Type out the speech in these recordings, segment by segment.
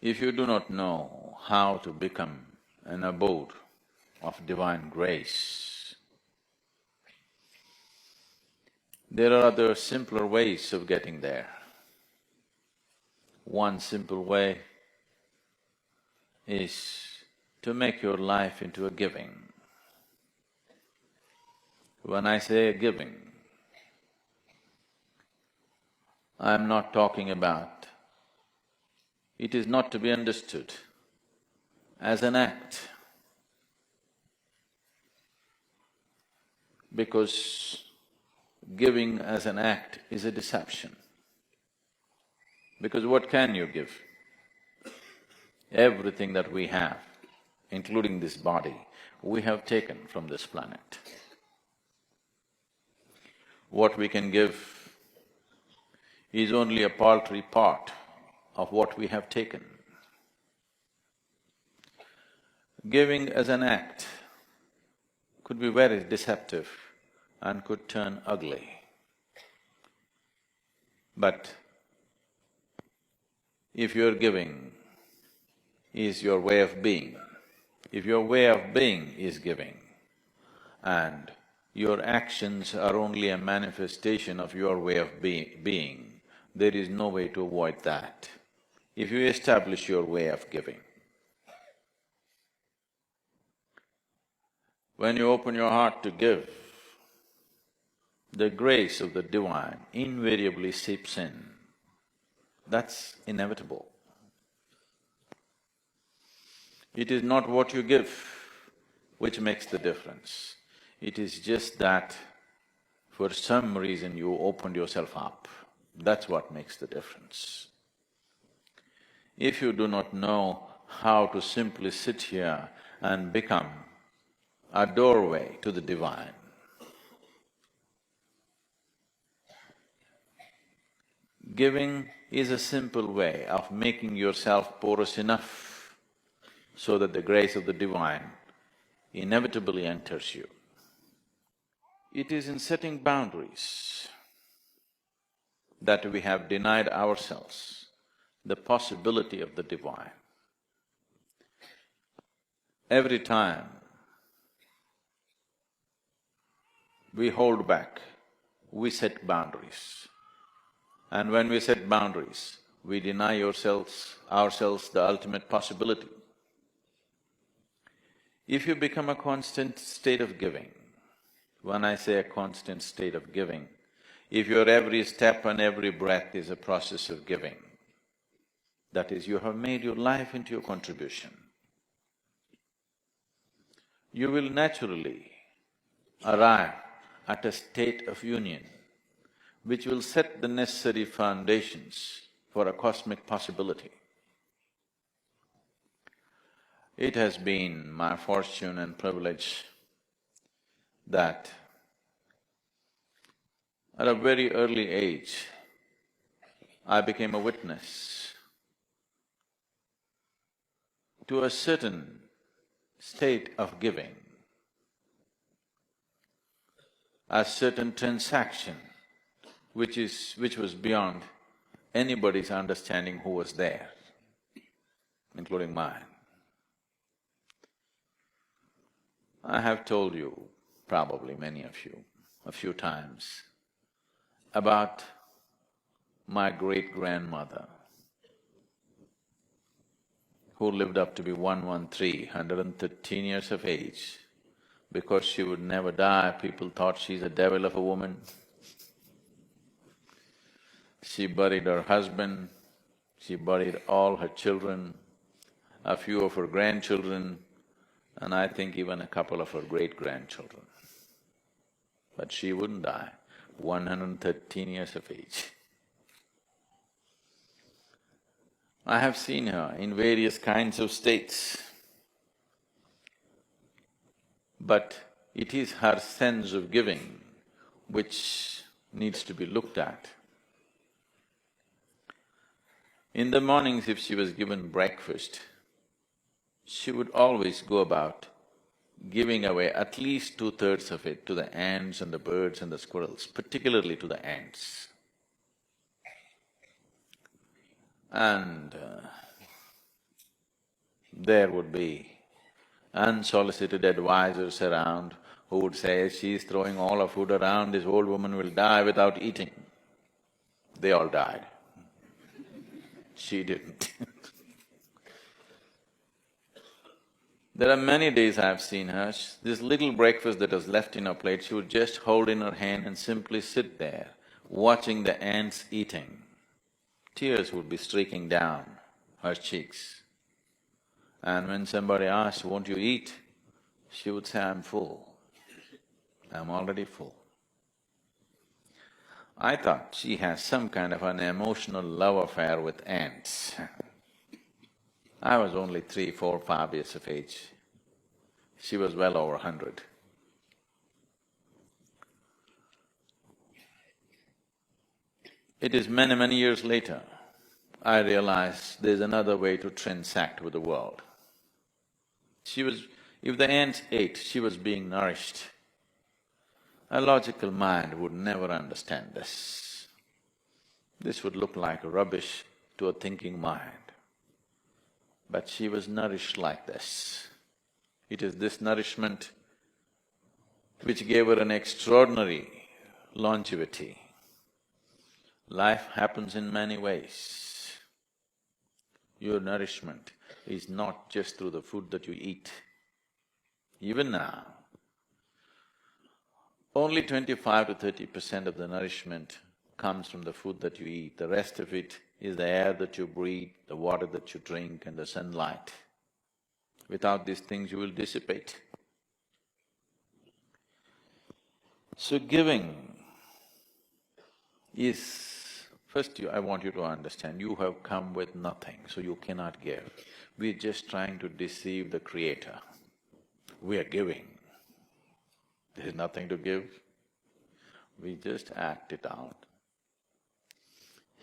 If you do not know how to become an abode of divine grace, there are other simpler ways of getting there. One simple way is to make your life into a giving. When I say a giving, I'm not talking about… it is not to be understood as an act, because giving as an act is a deception. Because what can you give? Everything that we have, including this body, we have taken from this planet. What we can give is only a paltry part of what we have taken. Giving as an act could be very deceptive and could turn ugly. But if your giving is your way of being, if your way of being is giving, and your actions are only a manifestation of your way of being, there is no way to avoid that. If you establish your way of giving, when you open your heart to give, the grace of the divine invariably seeps in. That's inevitable. It is not what you give which makes the difference. It is just that for some reason you opened yourself up. That's what makes the difference. If you do not know how to simply sit here and become a doorway to the divine, giving is a simple way of making yourself porous enough so that the grace of the divine inevitably enters you. It is in setting boundaries that we have denied ourselves the possibility of the divine. Every time we hold back, we set boundaries. And when we set boundaries, we deny ourselves the ultimate possibility. If you become a constant state of giving, when I say a constant state of giving, if your every step and every breath is a process of giving, that is, you have made your life into a contribution, you will naturally arrive at a state of union which will set the necessary foundations for a cosmic possibility. It has been my fortune and privilege that at a very early age, I became a witness to a certain state of giving, a certain transaction which was beyond anybody's understanding who was there, including mine. I have told you, probably many of you, a few times, about my great-grandmother, who lived up to be 113 years of age. Because she would never die, people thought she's a devil of a woman. She buried her husband, she buried all her children, a few of her grandchildren, and I think even a couple of her great-grandchildren. But she wouldn't die, 113 years of age. I have seen her in various kinds of states, but it is her sense of giving which needs to be looked at. In the mornings, if she was given breakfast, she would always go about giving away at least 2/3 of it to the ants and the birds and the squirrels, particularly to the ants. And there would be unsolicited advisors around who would say, she's throwing all her food around, this old woman will die without eating. They all died. She didn't. There are many days I've seen her, this little breakfast that was left in her plate, she would just hold in her hand and simply sit there, watching the ants eating. Tears would be streaking down her cheeks. And when somebody asked, won't you eat? She would say, I'm full. I'm already full. I thought she has some kind of an emotional love affair with ants. I was only 3, 4, 5 years of age. She was well over 100. It is many, many years later, I realized there's another way to transact with the world. If the ants ate, she was being nourished. A logical mind would never understand this. This would look like rubbish to a thinking mind. But she was nourished like this. It is this nourishment which gave her an extraordinary longevity. Life happens in many ways. Your nourishment is not just through the food that you eat. Even now, only 25 to 30% of the nourishment comes from the food that you eat. The rest of it is the air that you breathe, the water that you drink and the sunlight. Without these things you will dissipate. So giving is… First I want you to understand, you have come with nothing, so you cannot give. We're just trying to deceive the Creator. We are giving. There's nothing to give. We just act it out.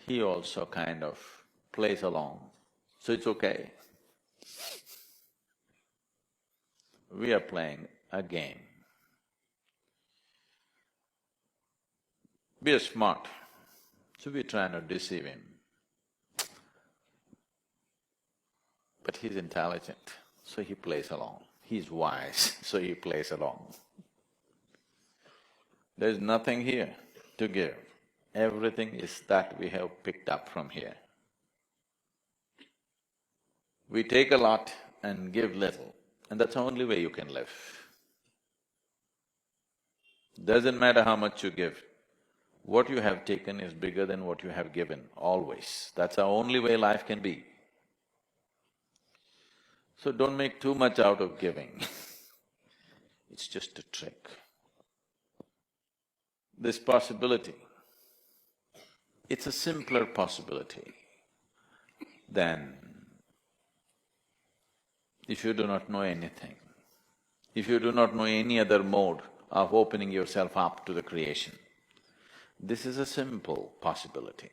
He also kind of plays along, so it's okay. We are playing a game. We are smart, so we're trying to deceive him. But he's intelligent, so he plays along. He's wise, so he plays along. There's nothing here to give. Everything is that we have picked up from here. We take a lot and give little, and that's the only way you can live. Doesn't matter how much you give, what you have taken is bigger than what you have given, always. That's the only way life can be. So don't make too much out of giving. It's just a trick. This possibility, it's a simpler possibility than if you do not know anything, if you do not know any other mode of opening yourself up to the creation. This is a simple possibility,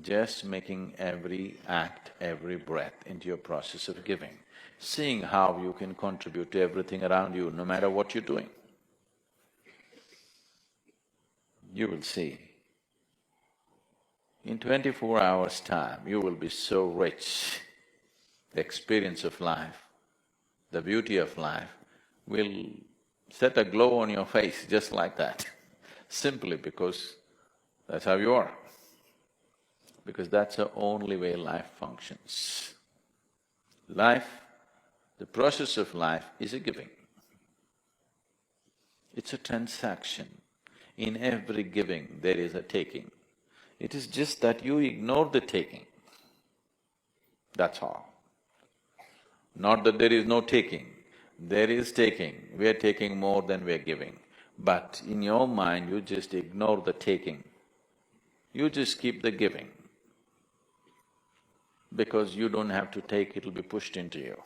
just making every act, every breath into your process of giving, seeing how you can contribute to everything around you, no matter what you're doing. You will see, in 24 hours' time, you will be so rich. The experience of life, the beauty of life will set a glow on your face just like that, simply because that's how you are. Because that's the only way life functions. Life, the process of life is a giving. It's a transaction. In every giving, there is a taking. It is just that you ignore the taking. That's all. Not that there is no taking. There is taking. We are taking more than we are giving. But in your mind, you just ignore the taking. You just keep the giving. Because you don't have to take, it'll be pushed into you.